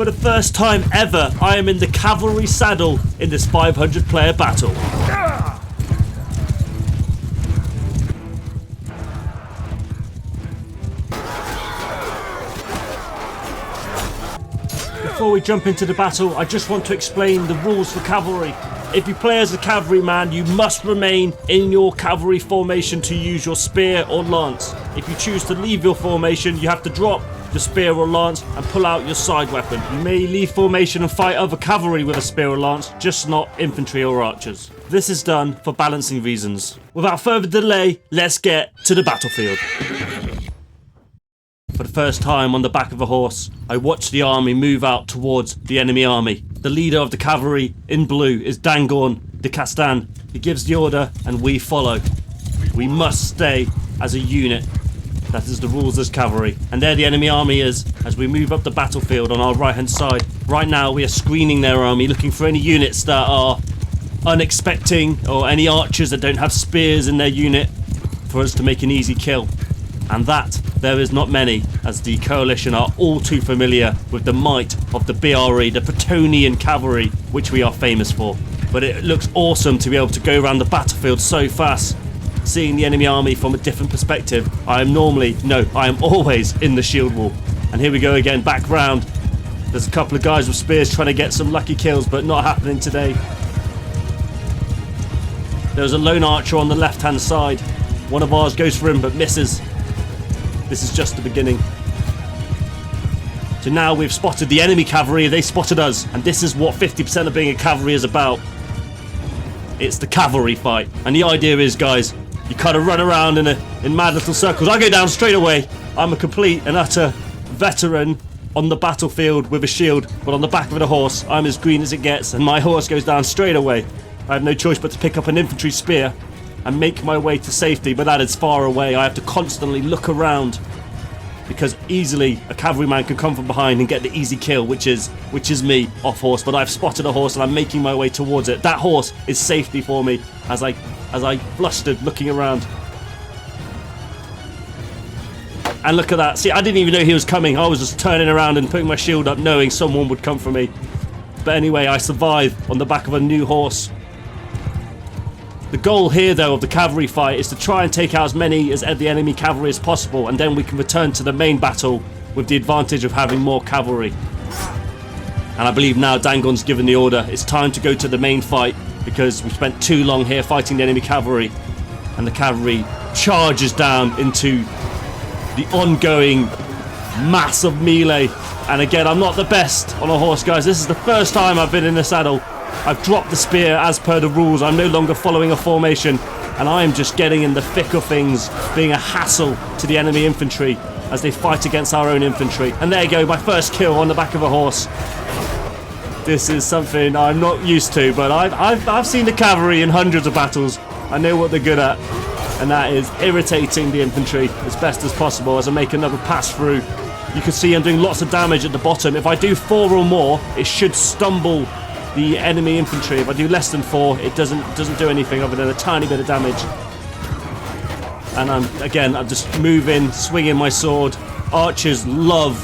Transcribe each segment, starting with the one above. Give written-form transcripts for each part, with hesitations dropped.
For the first time ever, I am in the cavalry saddle in this 500 player battle. Before we jump into the battle, I just want to explain the rules for cavalry. If you play as a cavalryman, you must remain in your cavalry formation to use your spear or lance. If you choose to leave your formation, you have to drop your spear or lance and pull out your side weapon. You may leave formation and fight other cavalry with a spear or lance, just not infantry or archers. This is done for balancing reasons. Without further delay, let's get to the battlefield. For the first time on the back of a horse, I watch the army move out towards the enemy army. The leader of the cavalry in blue is Dangon de Castan. He gives the order and we follow. We must stay as a unit. That is the rules as cavalry. And there the enemy army is as we move up the battlefield on our right hand side. Right now we are screening their army, looking for any units that are unexpecting or any archers that don't have spears in their unit for us to make an easy kill. And that there is not many, as the coalition are all too familiar with the might of the BRE, the Bretonnian cavalry, which we are famous for. But it looks awesome to be able to go around the battlefield so fast, seeing the enemy army from a different perspective. I am always in the shield wall. And here we go again, back round. There's a couple of guys with spears trying to get some lucky kills, but not happening today. There's a lone archer on the left hand side. One of ours goes for him but misses. This is just the beginning. So now we've spotted the enemy cavalry, they spotted us, and this is what 50% of being a cavalry is about. It's the cavalry fight. And the idea is, guys, you kind of run around in mad little circles. I go down straight away. I'm a complete and utter veteran on the battlefield with a shield, but on the back of the horse, I'm as green as it gets, and my horse goes down straight away. I have no choice but to pick up an infantry spear and make my way to safety, but that is far away. I have to constantly look around because easily a cavalryman can come from behind and get the easy kill, which is me off horse. But I've spotted a horse and I'm making my way towards it. That horse is safety for me as I flustered looking around. And look at that. See, I didn't even know he was coming. I was just turning around and putting my shield up knowing someone would come for me. But anyway, I survived on the back of a new horse. The goal here, though, of the cavalry fight is to try and take out as many as the enemy cavalry as possible, and then we can return to the main battle with the advantage of having more cavalry. And I believe now Dangon's given the order. It's time to go to the main fight because we spent too long here fighting the enemy cavalry, and the cavalry charges down into the ongoing mass of melee. And again, I'm not the best on a horse, guys. This is the first time I've been in the saddle. I've dropped the spear as per the rules. I'm no longer following a formation, and I am just getting in the thick of things, being a hassle to the enemy infantry as they fight against our own infantry. And there you go, my first kill on the back of a horse. This is something I'm not used to, but I've seen the cavalry in hundreds of battles. I know what they're good at, and that is irritating the infantry as best as possible as I make another pass through. You can see I'm doing lots of damage at the bottom. If I do 4 or more, it should stumble the enemy infantry. If I do less than 4, it doesn't do anything other than a tiny bit of damage. And I'm just moving, swinging my sword. Archers love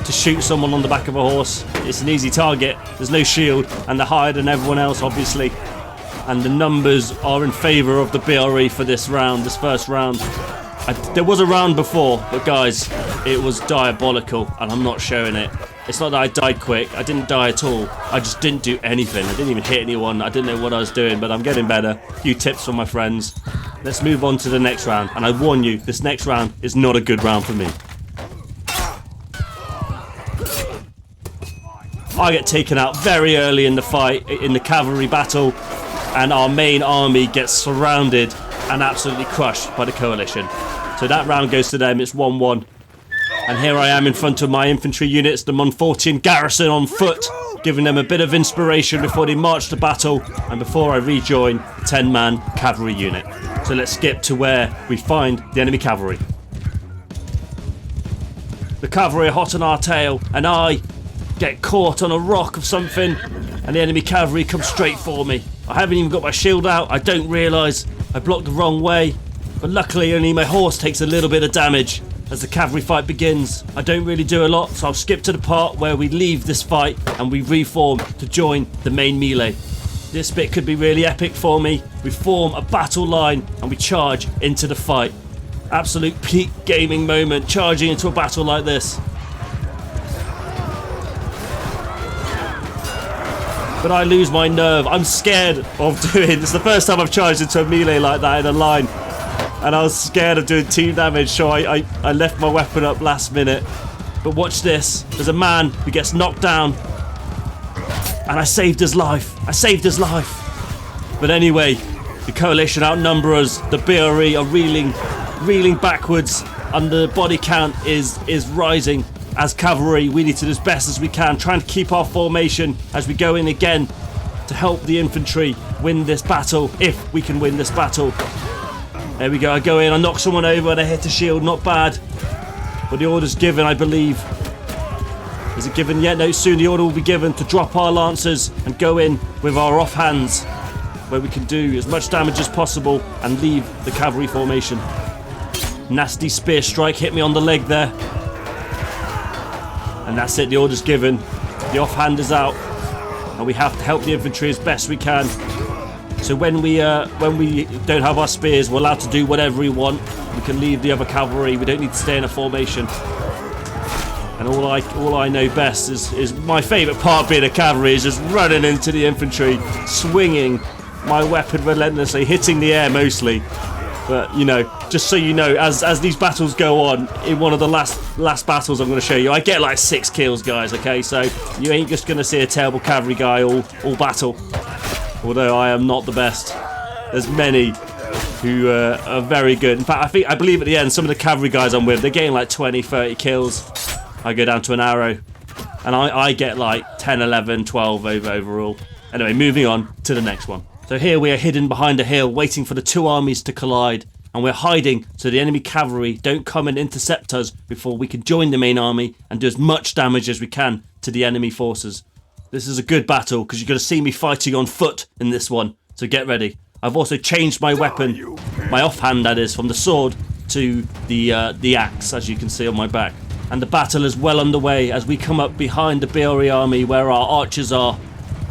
to shoot someone on the back of a horse. It's an easy target. There's no shield, and they're higher than everyone else, obviously. And the numbers are in favour of the BRE for this round, this first round. There was a round before, but guys, it was diabolical, and I'm not showing it. It's not that I died quick. I didn't die at all. I just didn't do anything. I didn't even hit anyone. I didn't know what I was doing, but I'm getting better. A few tips from my friends. Let's move on to the next round. And I warn you, this next round is not a good round for me. I get taken out very early in the fight, in the cavalry battle, and our main army gets surrounded and absolutely crushed by the coalition. So that round goes to them. It's 1-1. And here I am in front of my infantry units, the Montfortian garrison on foot, giving them a bit of inspiration before they march to battle and before I rejoin the 10-man cavalry unit. So let's skip to where we find the enemy cavalry. The cavalry are hot on our tail, and I get caught on a rock of something, and the enemy cavalry come straight for me. I haven't even got my shield out. I don't realise I blocked the wrong way, but luckily only my horse takes a little bit of damage. as the cavalry fight begins. I don't really do a lot, so I'll skip to the part where we leave this fight and we reform to join the main melee. This bit could be really epic for me. We form a battle line and we charge into the fight. Absolute peak gaming moment, charging into a battle like this. But I lose my nerve. I'm scared of doing this. It's the first time I've charged into a melee like that in a line. And I was scared of doing team damage, so I left my weapon up last minute. But watch this. There's a man who gets knocked down. And I saved his life. I saved his life. But anyway, the coalition outnumber us. The BRE are reeling backwards. And the body count is rising. As cavalry, we need to do as best as we can, trying to keep our formation as we go in again to help the infantry win this battle, if we can win this battle. There we go, I go in, I knock someone over and I hit a shield, not bad. But the order's given, I believe. Is it given yet? No, soon the order will be given to drop our lancers and go in with our offhands, where we can do as much damage as possible and leave the cavalry formation. Nasty spear strike hit me on the leg there. And that's it, the order's given. The offhand is out. And we have to help the infantry as best we can. So when we don't have our spears, we're allowed to do whatever we want. We can leave the other cavalry. We don't need to stay in a formation. And all I know best is my favourite part being a cavalry is just running into the infantry, swinging my weapon relentlessly, hitting the air mostly. But you know, just so you know, as these battles go on, in one of the last battles I'm going to show you, I get like 6 kills, guys. Okay, so you ain't just going to see a terrible cavalry guy all battle. Although I am not the best. There's many who are very good. In fact, I believe at the end, some of the cavalry guys I'm with, they're getting like 20, 30 kills. I go down to an arrow. And I get like 10, 11, 12 overall. Anyway, moving on to the next one. So here we are hidden behind a hill, waiting for the two armies to collide. And we're hiding so the enemy cavalry don't come and intercept us before we can join the main army and do as much damage as we can to the enemy forces. This is a good battle because you're going to see me fighting on foot in this one. So get ready. I've also changed my weapon, my offhand that is, from the sword to the axe, as you can see on my back. And the battle is well underway as we come up behind the BRE army where our archers are,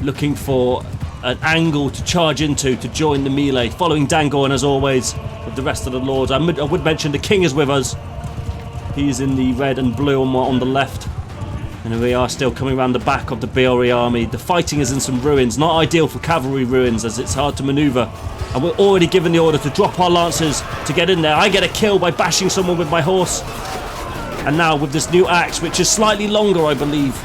looking for an angle to charge into to join the melee, following Dangorn as always with the rest of the lords. I would mention the king is with us. He's in the red and blue on the left. And we are still coming around the back of the BRE army. The fighting is in some ruins, not ideal for cavalry ruins as it's hard to maneuver. And we're already given the order to drop our lancers to get in there. I get a kill by bashing someone with my horse. And now with this new axe, which is slightly longer, I believe,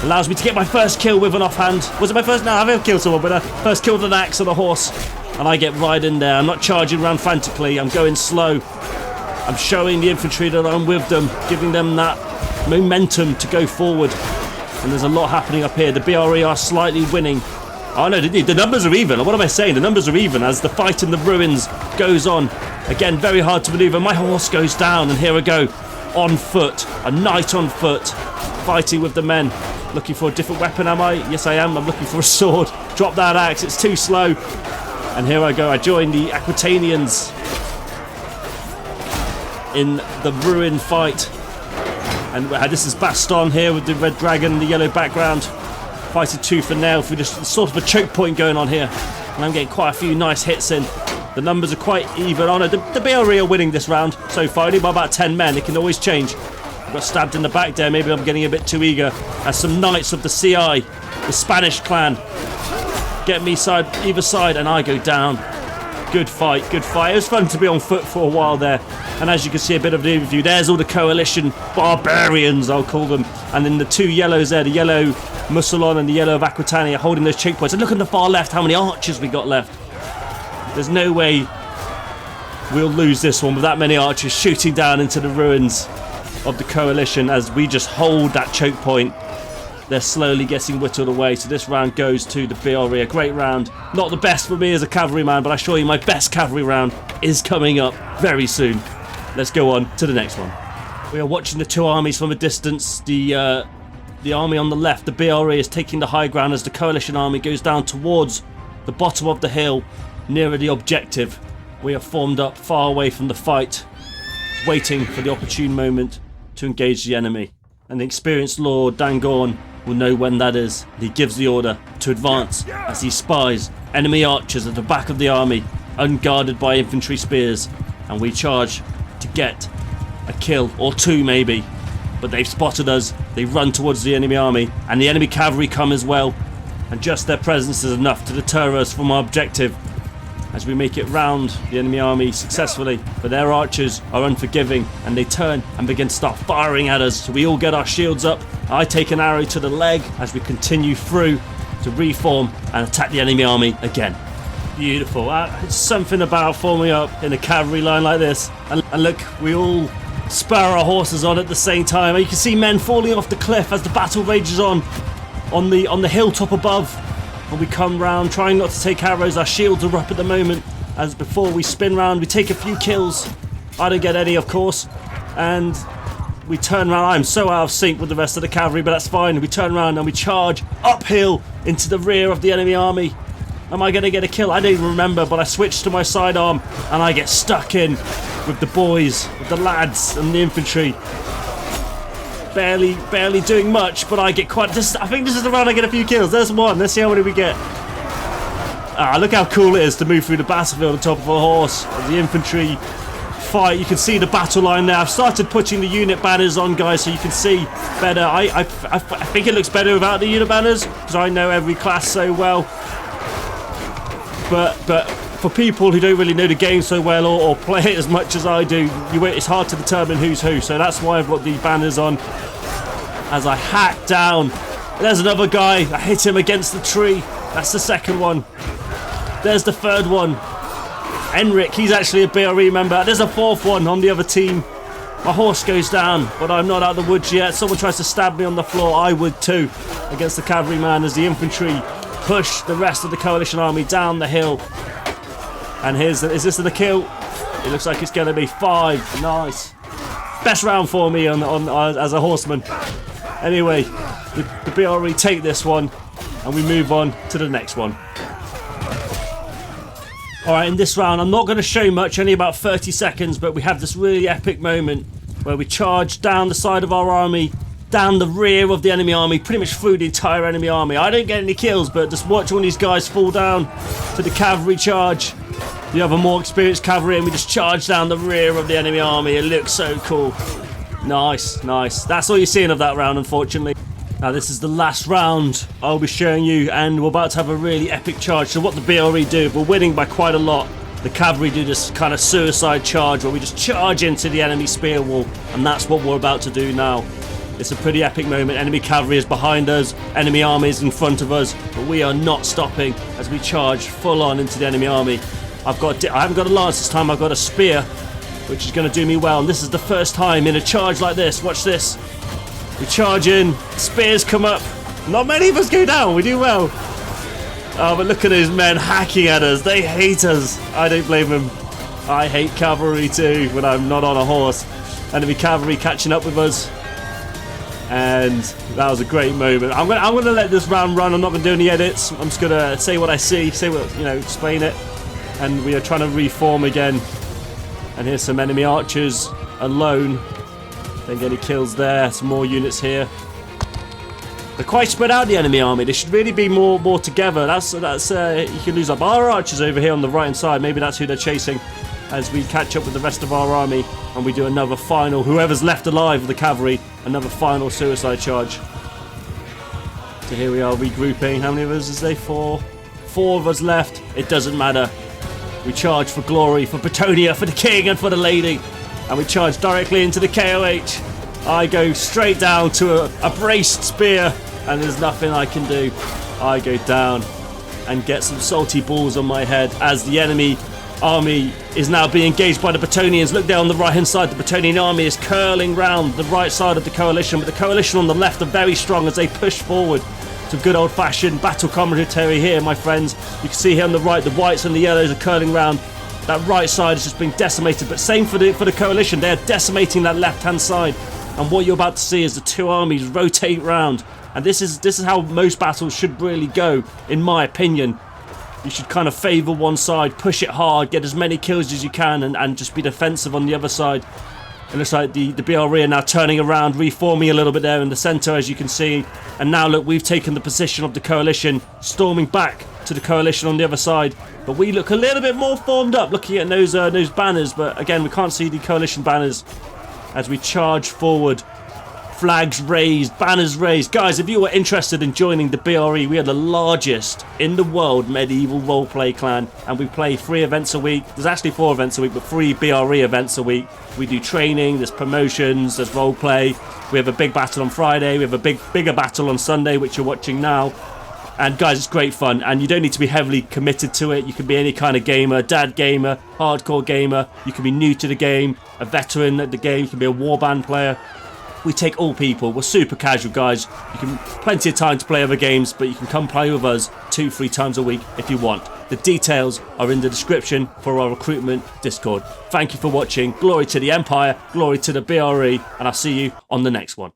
allows me to get my first kill with an offhand. Was it my first? No, I haven't killed someone, but I first killed an axe and a horse. And I get right in there. I'm not charging around frantically. I'm going slow. I'm showing the infantry that I'm with them, giving them that momentum to go forward. And there's a lot happening up here. The BRE are slightly winning. Oh no, the numbers are even. What am I saying? The numbers are even as the fight in the ruins goes on. Again, very hard to maneuver. My horse goes down, and here I go. On foot. A knight on foot. Fighting with the men. Looking for a different weapon, am I? Yes, I am. I'm looking for a sword. Drop that axe. It's too slow. And here I go. I join the Aquitanians in the ruin fight. And this is Baston here with the red dragon, the yellow background, fighting tooth and nail through this sort of a choke point going on here. And I'm getting quite a few nice hits in. The numbers are quite even on it. The BRE are winning this round so far, only by about 10 men. It can always change. I got stabbed in the back there. Maybe I'm getting a bit too eager. As some knights of the CI, the Spanish clan, get me either side, and I go down. Good fight, good fight. It was fun to be on foot for a while there. And as you can see a bit of the overview, there's all the coalition barbarians, I'll call them. And then the two yellows there, the yellow Mussolon and the yellow of Aquitania, holding those choke points. And look on the far left how many archers we got left. There's no way we'll lose this one with that many archers shooting down into the ruins of the coalition as we just hold that choke point. They're slowly getting whittled away, so this round goes to the BRE. A great round. Not the best for me as a cavalryman, but I assure you my best cavalry round is coming up very soon. Let's go on to the next one. We are watching the two armies from a distance. The army on the left, the BRE, is taking the high ground as the coalition army goes down towards the bottom of the hill, nearer the objective. We are formed up far away from the fight. just waiting for the opportune moment to engage the enemy. And the experienced Lord Dangorn will know when that is. He gives the order to advance as he spies enemy archers at the back of the army, unguarded by infantry spears, and we charge to get a kill or two maybe. But they've spotted us, they run towards the enemy army, and the enemy cavalry come as well, and just their presence is enough to deter us from our objective as we make it round the enemy army successfully. But their archers are unforgiving, and they turn and begin to start firing at us, so we all get our shields up. I take an arrow to the leg as we continue through to reform and attack the enemy army again. Beautiful. It's something about forming up in a cavalry line like this, and look, we all spur our horses on at the same time. You can see men falling off the cliff as the battle rages on the hilltop above. And we come round, trying not to take arrows. Our shields are up at the moment. As before, we spin round, we take a few kills. I don't get any, of course. And we turn around. I'm so out of sync with the rest of the cavalry, but that's fine. We turn around and we charge uphill into the rear of the enemy army. Am I going to get a kill? I don't even remember, but I switch to my sidearm and I get stuck in with the boys, with the lads and the infantry. Barely doing much, but I get quite... I think this is the round I get a few kills. There's one. Let's see how many we get. Look how cool it is to move through the battlefield on top of a horse. The infantry fight. You can see the battle line there. I've started putting the unit banners on, guys, so you can see better. I think it looks better without the unit banners because I know every class so well. But for people who don't really know the game so well or play it as much as I do, it's hard to determine who's who. So that's why I've got the banners on as I hack down. There's another guy. I hit him against the tree. That's the second one. There's the third one. Enric, he's actually a BRE member. There's a fourth one on the other team. My horse goes down, but I'm not out of the woods yet. Someone tries to stab me on the floor. I would too, against the cavalryman as the infantry push the rest of the coalition army down the hill. And is this the kill? It looks like it's going to be 5. Nice. Best round for me as a horseman. Anyway, the BRE take this one, and we move on to the next one. Alright, in this round, I'm not going to show much, only about 30 seconds, but we have this really epic moment where we charge down the side of our army, down the rear of the enemy army, pretty much through the entire enemy army. I don't get any kills, but just watch all these guys fall down to the cavalry charge. The other more experienced cavalry, and we just charge down the rear of the enemy army. It looks so cool. Nice, nice. That's all you're seeing of that round, unfortunately. Now this is the last round I'll be showing you, and we're about to have a really epic charge. So what the BRE do, we're winning by quite a lot. The cavalry do this kind of suicide charge where we just charge into the enemy spear wall, and that's what we're about to do now. It's a pretty epic moment. Enemy cavalry is behind us, enemy army is in front of us, but we are not stopping as we charge full on into the enemy army. I haven't got a lance this time, I've got a spear, which is going to do me well. And this is the first time in a charge like this. Watch this. We charge in, spears come up. Not many of us go down, we do well. Oh, but look at those men hacking at us. They hate us. I don't blame them. I hate cavalry too when I'm not on a horse. Enemy cavalry catching up with us. And that was a great moment. I'm gonna let this round run. I'm not gonna do any edits. I'm just gonna say what I see, explain it. And we are trying to reform again. And here's some enemy archers alone. Don't get any kills there. Some more units here. They're quite spread out, the enemy army. They should really be more together. That's you can lose up. Our archers over here on the right hand side. Maybe that's who they're chasing. As we catch up with the rest of our army, and we do another final. Whoever's left alive of the cavalry, another final suicide charge. So here we are regrouping. How many of us is there? 4. 4 of us left. It doesn't matter. We charge for glory, for Bretonnia, for the king, and for the lady. And we charge directly into the KOH. I go straight down to a braced spear, and there's nothing I can do. I go down and get some salty balls on my head as the enemy army is now being engaged by the Bretonians. Look there on the right hand side, the Bretonnian army is curling round the right side of the coalition, but the coalition on the left are very strong as they push forward. Some good old fashioned battle commentary here, my friends. You can see here on the right, the whites and the yellows are curling round. That right side has just been decimated, but same for the coalition. They're decimating that left hand side, and what you're about to see is the two armies rotate round. And this is how most battles should really go, in my opinion. You should kind of favour one side, push it hard, get as many kills as you can, and just be defensive on the other side. It looks like the BRE are now turning around, reforming a little bit there in the centre, as you can see. And now, look, we've taken the position of the coalition, storming back to the coalition on the other side. But we look a little bit more formed up, looking at those banners. But again, we can't see the coalition banners as we charge forward. Flags raised, banners raised. Guys, if you were interested in joining the BRE, we are the largest in the world medieval roleplay clan, and we play 3 events a week. There's actually 4 events a week, but 3 BRE events a week. We do training, there's promotions, there's roleplay. We have a big battle on Friday, we have a bigger battle on Sunday, which you're watching now. And guys, it's great fun, and you don't need to be heavily committed to it. You can be any kind of gamer, dad gamer, hardcore gamer. You can be new to the game, a veteran at the game, you can be a warband player. We take all people. We're super casual, guys. You can plenty of time to play other games, but you can come play with us 2-3 times a week if you want. The details are in the description for our recruitment Discord. Thank you for watching. Glory to the Empire, glory to the BRE, and I'll see you on the next one.